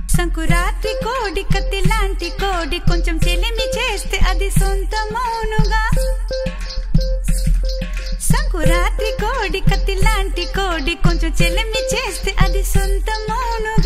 సంకురాత్రి కోడి కత్తి లాంటి కోడి కొంచెం చెలిమి చేస్తే అది సొంతమౌనుగా. సంకురాత్రి కోడి కత్తి లాంటి కోడి కొంచెం చెలిమి చేస్తే అది సొంతమౌను.